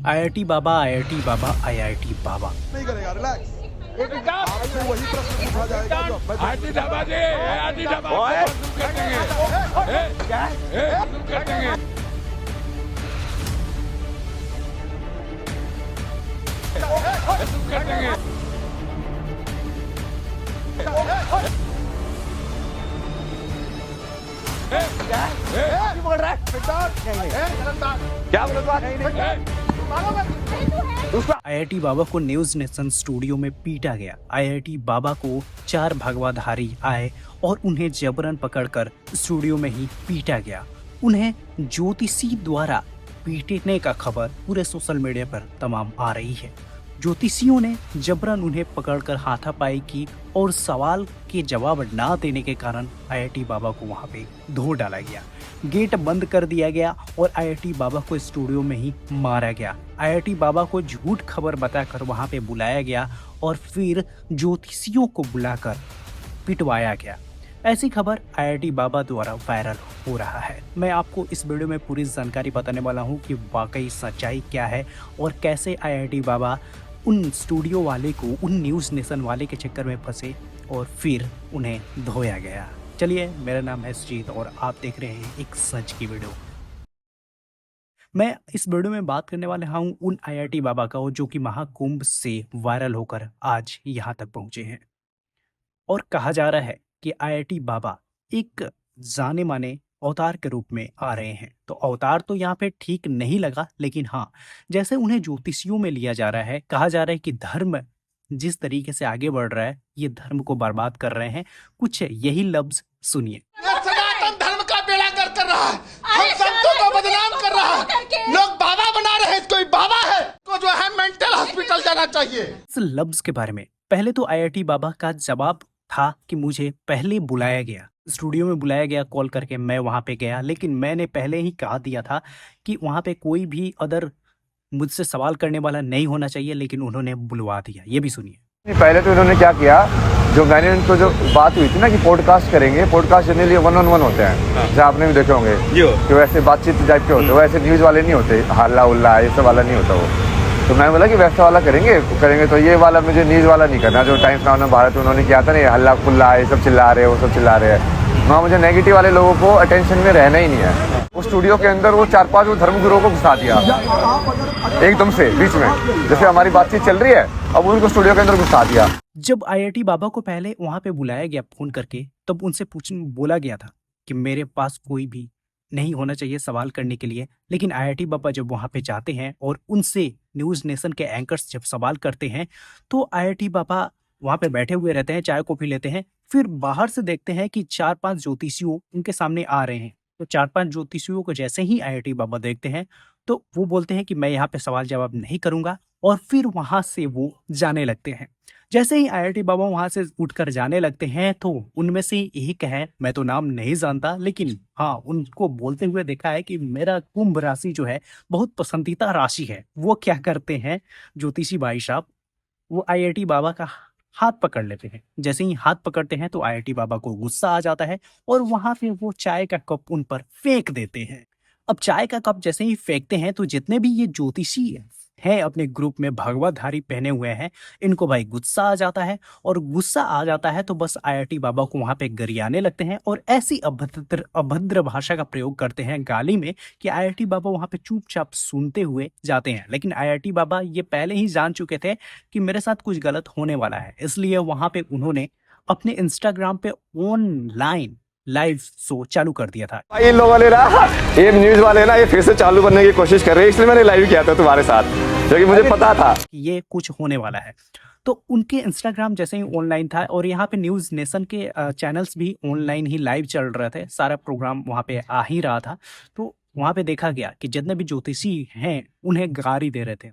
IIT बाबा, IIT बाबा, IIT बाबा। नहीं करेगा, relax. आपसे वही प्रश्न पूछा जाएगा जो आईआईटी ढाबा जी, आईआईटी ढाबा बंद कर देंगे। बंद कर देंगे। बंद कर देंगे। बोल रहा है क्या बोल रहा आईआईटी बाबा को न्यूज नेशन स्टूडियो में पीटा गया। आईआईटी बाबा को 4 भगवाधारी आए और उन्हें जबरन पकड़कर स्टूडियो में ही पीटा गया। उन्हें ज्योतिषी द्वारा पीटने का खबर पूरे सोशल मीडिया पर तमाम आ रही है। ज्योतिषियों ने जबरन उन्हें पकड़कर हाथापाई की और सवाल के जवाब ना देने के कारण आईआईटी बाबा को वहां पे धो डाला गया। गेट बंद कर दिया गया और आईआईटी बाबा को स्टूडियो में ही मारा गया। आईआईटी बाबा को झूठ खबर बताकर वहां पे बुलाया गया और फिर ज्योतिषियों को बुलाकर पिटवाया गया। ऐसी खबर आईआईटी बाबा द्वारा वायरल हो रहा है। मैं आपको इस वीडियो में पूरी जानकारी बताने वाला हूं कि वाकई सच्चाई क्या है और कैसे आईआईटी बाबा उन स्टूडियो वाले को, उन न्यूज़ नेशन वाले के चक्कर में फंसे और फिर उन्हें धोया गया। चलिए, मेरा नाम है सुजीत और आप देख रहे हैं एक सच की वीडियो। मैं इस वीडियो में बात करने वाला हूँ उन आईआईटी बाबा का जो कि महाकुंभ से वायरल होकर आज यहाँ तक पहुँचे हैं। और कहा जा रहा है कि आईआईटी बाबा एक जाने माने अवतार के रूप में आ रहे हैं। तो अवतार तो यहाँ पे ठीक नहीं लगा, लेकिन हाँ, जैसे उन्हें ज्योतिषियों में लिया जा रहा है, कहा जा रहा है कि धर्म जिस तरीके से आगे बढ़ रहा है, ये धर्म को बर्बाद कर रहे हैं। कुछ यही लफ्ज सुनिए। सनातन धर्म का बेड़ा गर्क कर रहा है, हम संतों को बदनाम कर रहा है, लोग बाबा बना रहे हैं, कोई बाबा है को जो है मेंटल हॉस्पिटल जाना चाहिए। इस लफ्ज के बारे में पहले तो आईआईटी बाबा का जवाब था कि मुझे पहले बुलाया गया, स्टूडियो में बुलाया गया कॉल करके, मैं वहां पे गया, लेकिन मैंने पहले ही कहा दिया था कि वहां पे कोई भी अदर मुझसे सवाल करने वाला नहीं होना चाहिए, लेकिन उन्होंने बुलवा दिया। ये भी सुनिए। पहले तो इन्होंने क्या किया, जो मैंने उनको जो बात हुई थी ना कि पॉडकास्ट करेंगे, पॉडकास्ट जनरली 1-on-1 होते हैं, जैसे आपने भी देखे होंगे कि वैसे बातचीत टाइप के होते हैं, वैसे न्यूज़ वाले नहीं होते, हल्ला उल्ला ये सब वाला नहीं होता वो। तो मैं बोला कि वैसा वाला करेंगे तो ये वाला मुझे न्यूज़ वाला नहीं करना, जो टाइम्स नाउ भारत उन्होंने किया था ना, ये हल्ला खुल्ला ये सब चिल्ला रहे हैं, वो सब चिल्ला रहे हैं। वहाँ मुझे नेगेटिव वाले लोगों को अटेंशन में रहना ही नहीं है। उस स्टूडियो के अंदर वो 4-5 वो धर्मगुरुओं को घुसा दिया एकदम से बीच में, जैसे हमारी बातचीत चल रही है, अब उनको स्टूडियो के अंदर घुसा दिया। जब आईआईटी बाबा को पहले वहां पे बुलाया गया फोन करके, तब उनसे बोला गया था कि मेरे पास कोई भी नहीं होना चाहिए सवाल करने के लिए। लेकिन आईआईटी बाबा जब वहां पे जाते हैं और उनसे न्यूज़ नेशन के एंकर्स जब सवाल करते हैं, तो आईआईटी बाबा वहां पे बैठे हुए रहते हैं, चाय कॉफी लेते हैं, फिर बाहर से देखते हैं कि 4-5 ज्योतिषियों उनके सामने आ रहे हैं। तो 4-5 ज्योतिषियों को जैसे ही आईआईटी बाबा देखते हैं, तो वो बोलते हैं कि मैं यहाँ पे सवाल जवाब नहीं करूंगा, और फिर वहां से वो जाने लगते हैं। जैसे ही आईआईटी बाबा वहां से उठकर जाने लगते हैं, तो उनमें से एक है, मैं तो नाम नहीं जानता, लेकिन हाँ, उनको बोलते हुए देखा है कि मेरा कुंभ राशि जो है बहुत पसंदीदा राशि है। वो क्या करते हैं, ज्योतिषी भाई साहब, वो आईआईटी बाबा का हाथ पकड़ लेते हैं। जैसे ही हाथ पकड़ते हैं तो आईआईटी बाबा को गुस्सा आ जाता है और वहां पे वो चाय का कप उन पर फेंक देते हैं। अब चाय का कप जैसे ही फेंकते हैं, तो जितने भी ये ज्योतिषी हैं अपने ग्रुप में भगवाधारी पहने हुए हैं, इनको भाई गुस्सा आ जाता है, और गुस्सा आ जाता है तो बस आईआईटी बाबा को वहां पे गरियाने लगते हैं और ऐसी अभद्र भाषा का प्रयोग करते हैं गाली में कि आईआईटी बाबा वहां पे चुपचाप सुनते हुए जाते हैं। लेकिन आईआईटी बाबा ये पहले ही जान चुके थे कि मेरे साथ कुछ गलत होने वाला है, इसलिए वहां पे उन्होंने अपने इंस्टाग्राम पे ऑनलाइन लाइव शो चालू कर दिया था। इन लोगों ने ना, ये न्यूज़ वाले ना, ये फिर से चालू करने की कोशिश कर रहे हैं, इसलिए मैंने लाइव किया था तुम्हारे साथ, क्योंकि मुझे पता था कि ये कुछ होने वाला है। तो उनके इंस्टाग्राम जैसे ही ऑनलाइन था, और यहाँ पे न्यूज़ नेशन के चैनल्स भी ऑनलाइन ही लाइव चल रहे थे, सारा प्रोग्राम वहाँ पे आ ही रहा था। तो वहाँ पे देखा गया कि जितने भी ज्योतिषी हैं उन्हें गाली दे रहे थे।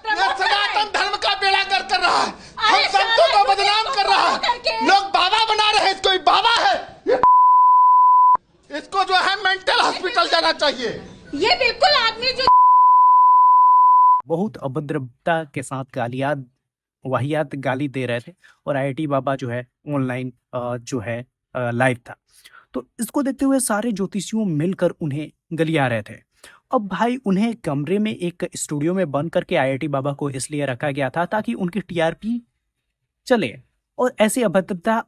सनातन धर्म का बेड़ा गर्क कर रहा है, हम संतों को बदनाम कर रहा है, लोग बाबा बना रहे हैं, कोई बाबा है, इसको जो है मेंटल हॉस्पिटल जाना चाहिए। ये बिल्कुल आदमी जो बहुत अभद्रता के साथ गालियाँ वाहियात गाली दे रहे थे, और आईआईटी बाबा जो है ऑनलाइन जो है लाइव था। तो इसको देखते हुए सारे ज्योतिषियों मिलकर उन्हें गलिया रहे थे। अब भाई उन्हें कमरे में एक स्टूडियो में बंद करके आईआईटी बाबा को इसलिए रखा गया था ताकि उनकी टीआरपी चले। और ऐसी अभद्रता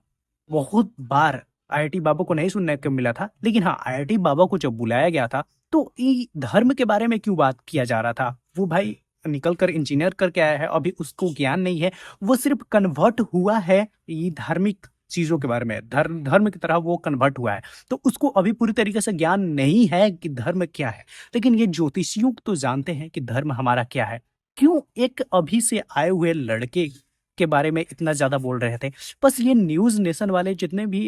बहुत बार आईआईटी बाबा को नहीं सुनने को मिला था, लेकिन हाँ आईआईटी बाबा को जब बुलाया गया था तो ये धर्म के बारे में क्यों बात किया जा रहा था। वो भाई निकल कर इंजीनियर करके आया है, अभी उसको ज्ञान नहीं है, वो सिर्फ कन्वर्ट हुआ है ये धार्मिक चीजों के बारे में, धर्म की तरह वो कन्वर्ट हुआ है, तो उसको अभी पूरी तरीके से ज्ञान नहीं है कि धर्म क्या है। लेकिन ये ज्योतिषियों तो जानते हैं कि धर्म हमारा क्या है। क्यों एक अभी से आए हुए लड़के के बारे में इतना ज्यादा बोल रहे थे। बस ये न्यूज नेशन वाले जितने भी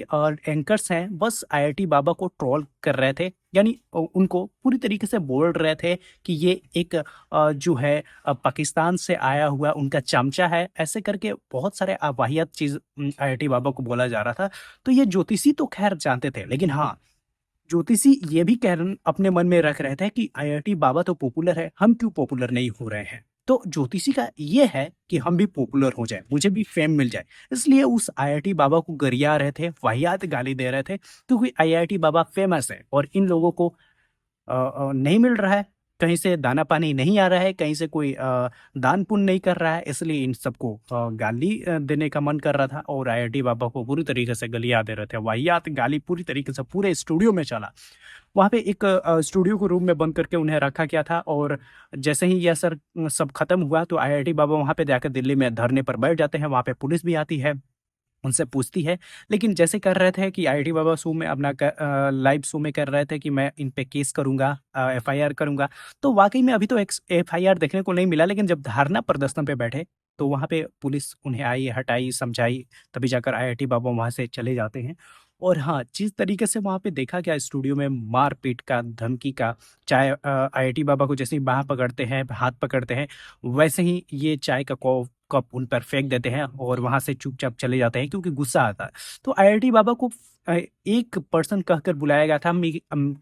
एंकर्स हैं बस आईआईटी बाबा को ट्रोल कर रहे थे, यानी उनको पूरी तरीके से बोल रहे थे कि ये एक जो है पाकिस्तान से आया हुआ उनका चमचा है, ऐसे करके बहुत सारे वाहियात चीज आईआईटी बाबा को बोला जा रहा था। तो ये ज्योतिषी तो खैर जानते थे, लेकिन हाँ ज्योतिषी ये भी अपने मन में रख रहे थे कि आईआईटी बाबा तो पॉपुलर है, हम क्यों पॉपुलर नहीं हो रहे हैं। तो ज्योतिषी का ये है कि हम भी पॉपुलर हो जाए, मुझे भी फेम मिल जाए, इसलिए उस आईआईटी बाबा को गरिया रहे थे, वाहियात गाली दे रहे थे, क्योंकि आईआईटी बाबा फेमस है और इन लोगों को नहीं मिल रहा है, कहीं से दाना पानी नहीं आ रहा है, कहीं से कोई दान पुण्य नहीं कर रहा है, इसलिए इन सबको गाली देने का मन कर रहा था और आईआईटी बाबा को पूरी तरीके से गलिया दे रहे थे। वाहियात गाली पूरी तरीके से पूरे स्टूडियो में चला। वहाँ पे एक स्टूडियो को रूम में बंद करके उन्हें रखा गया था और जैसे ही यह सब खत्म हुआ तो आईआईटी बाबा वहाँ पे जाकर दिल्ली में धरने पर बैठ जाते हैं। वहाँ पे पुलिस भी आती है, उनसे पूछती है, लेकिन जैसे कर रहे थे कि आईआईटी बाबा शो में अपना लाइव शो में कर रहे थे कि मैं इन पे केस करूंगा, एफआईआर करूंगा, तो वाकई में अभी तो एफआईआर देखने को नहीं मिला। लेकिन जब धरना प्रदर्शन पे बैठे तो वहाँ पे पुलिस उन्हें आई, हटाई, समझाई, तभी जाकर आईआईटी बाबा वहाँ से चले जाते हैं। और हाँ जिस तरीके से वहाँ पे देखा गया स्टूडियो में मारपीट का, धमकी का, चाहे आईआईटी बाबा को जैसे ही बाह पकड़ते हैं, हाथ पकड़ते हैं, वैसे ही ये चाय का कप उन पर फेंक देते हैं और वहां से चुपचाप चले जाते हैं क्योंकि गुस्सा आता है। तो आईआईटी बाबा को एक पर्सन कहकर बुलाया गया था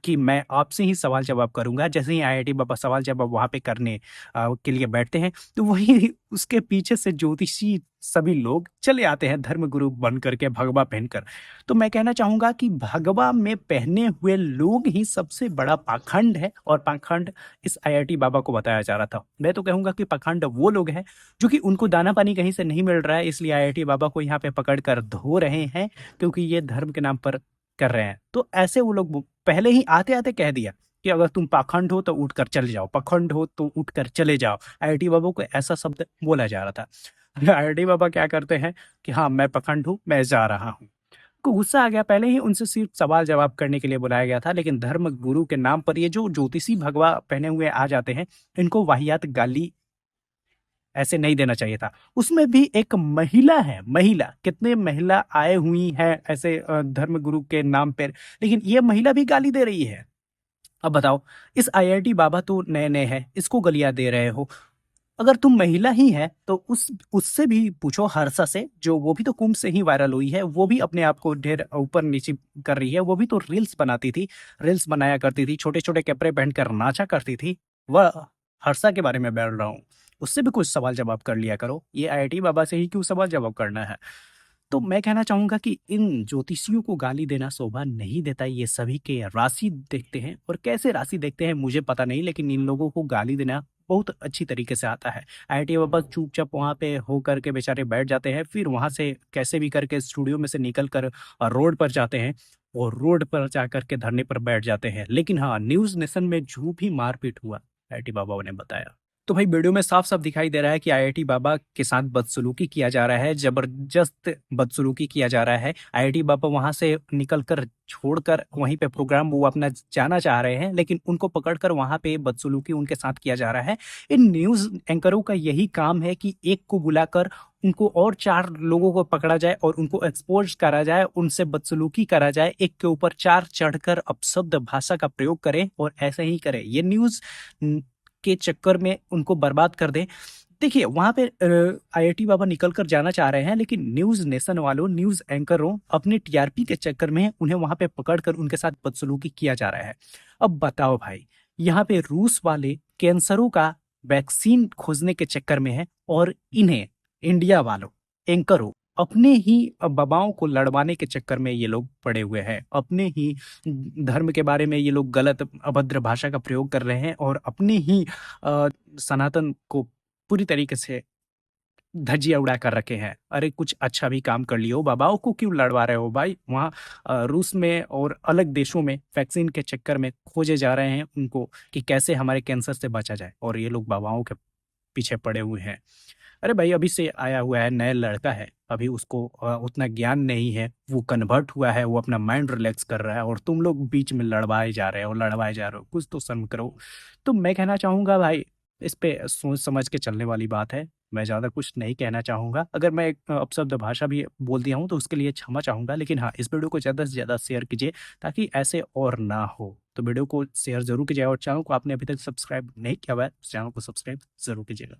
कि मैं आपसे ही सवाल जवाब करूंगा। जैसे ही आईआईटी बाबा सवाल जवाब वहां पे करने के लिए बैठते हैं तो वही उसके पीछे से ज्योतिषी सभी लोग चले आते हैं धर्मगुरु बन करके, भगवा पहनकर। तो मैं कहना चाहूंगा कि भगवा में पहने हुए लोग ही सबसे बड़ा पाखंड है और पाखंड इस आईआईटी बाबा को बताया जा रहा था। मैं तो कहूंगा कि पाखंड वो लोग हैं जो कि उनको दाना पानी कहीं से नहीं मिल रहा है, इसलिए आईआईटी बाबा को यहाँ पे पकड़ कर धो रहे हैं क्योंकि ये धर्म के नाम पर कर रहे हैं। तो ऐसे वो लोग पहले ही आते आते कह दिया कि अगर तुम पाखंड हो तो उठकर चले जाओ, पाखंड हो तो उठकर चले जाओ। आईआईटी बाबा को ऐसा शब्द बोला जा रहा था। आईआईटी बाबा क्या करते हैं कि हाँ मैं पाखंड हूँ, मैं जा रहा हूँ। को गुस्सा आ गया, पहले ही उनसे सिर्फ सवाल जवाब करने के लिए बुलाया गया था, लेकिन धर्म गुरु के नाम पर ये जो ज्योतिषी भगवा पहने हुए आ जाते हैं, इनको वाहियात गाली ऐसे नहीं देना चाहिए था। उसमें भी एक महिला है, महिला कितने महिला आए हुई हैं ऐसे धर्मगुरु के नाम पर, लेकिन ये महिला भी गाली दे रही है। अब बताओ, इस आईआईटी बाबा तो नए नए हैं, इसको गलियां दे रहे हो। अगर तुम महिला ही है तो उससे भी पूछो, हर्षा से, जो वो भी तो कुंभ से ही वायरल हुई है, वो भी अपने आप को ढेर ऊपर नीचे कर रही है, वो भी तो रील्स बनाती थी, रील्स बनाया करती थी, छोटे छोटे कपड़े पहनकर नाचा करती थी। वह हर्षा के बारे में बोल रहा हूँ, उससे भी कुछ सवाल जवाब कर लिया करो। ये आईआईटी बाबा से ही क्यों सवाल जवाब करना है। तो मैं कहना चाहूंगा कि इन ज्योतिषियों को गाली देना शोभा नहीं देता। ये सभी के राशि देखते हैं, और कैसे राशि देखते हैं मुझे पता नहीं, लेकिन इन लोगों को गाली देना बहुत अच्छी तरीके से आता है। आईआईटी बाबा चुपचाप वहाँ पे हो करके बेचारे बैठ जाते हैं, फिर वहाँ से कैसे भी करके स्टूडियो में से निकल कर रोड पर जाते हैं और रोड पर जा करके धरने पर बैठ जाते हैं। लेकिन हाँ, न्यूज नेशन में जो भी मारपीट हुआ आईआईटी बाबा ने बताया, तो भाई वीडियो में साफ साफ दिखाई दे रहा है कि आईआईटी बाबा के साथ बदसलूकी किया जा रहा है, जबरदस्त बदसलूकी किया जा रहा है। आईआईटी बाबा वहां से निकलकर छोड़कर वहीं पे प्रोग्राम वो अपना जाना चाह रहे हैं, लेकिन उनको पकड़कर वहां पे बदसलूकी उनके साथ किया जा रहा है। इन न्यूज एंकरों का यही काम है कि एक को बुलाकर उनको और 4 लोगों को पकड़ा जाए और उनको एक्सपोज करा जाए, उनसे बदसलूकी करा जाए, एक के ऊपर 4 चढ़कर अपशब्द भाषा का प्रयोग करें और ऐसे ही करें। ये न्यूज के चक्कर में उनको बर्बाद कर दें। देखिए, वहां पे आईआईटी बाबा निकल कर जाना चाह रहे हैं, लेकिन न्यूज नेशन वालों, न्यूज एंकरों अपने टीआरपी के चक्कर में उन्हें वहां पे पकड़कर उनके साथ बदसलूकी किया जा रहा है। अब बताओ भाई, यहाँ पे रूस वाले कैंसरों का वैक्सीन खोजने के चक्कर में है और इन्हें इंडिया वालों, एंकरों अपने ही बाबाओं को लड़वाने के चक्कर में ये लोग पड़े हुए हैं। अपने ही धर्म के बारे में ये लोग गलत अभद्र भाषा का प्रयोग कर रहे हैं और अपने ही सनातन को पूरी तरीके से धज्जियाँ उड़ा कर रखे हैं। अरे कुछ अच्छा भी काम कर लियो, बाबाओं को क्यों लड़वा रहे हो भाई? वहाँ रूस में और अलग देशों में वैक्सीन के चक्कर में खोजे जा रहे हैं उनको कि कैसे हमारे कैंसर से बचा जाए, और ये लोग बाबाओं के पीछे पड़े हुए हैं। अरे भाई अभी से आया हुआ है, नया लड़का है, अभी उसको उतना ज्ञान नहीं है, वो कन्वर्ट हुआ है, वो अपना माइंड रिलैक्स कर रहा है और तुम लोग बीच में लड़वाए जा रहे हो। कुछ तो शर्म करो। तो मैं कहना चाहूँगा भाई, इस पे सोच समझ के चलने वाली बात है। मैं ज़्यादा कुछ नहीं कहना चाहूँगा। अगर मैं एक अपशब्द भाषा भी बोल दिया हूँ तो उसके लिए क्षमा चाहूँगा, लेकिन हाँ, इस वीडियो को ज़्यादा से ज़्यादा शेयर कीजिए ताकि ऐसे और ना हो। तो वीडियो को शेयर ज़रूर कीजिए और चैनल को आपने अभी तक सब्सक्राइब नहीं किया हुआ है, चैनल को सब्सक्राइब ज़रूर कीजिएगा।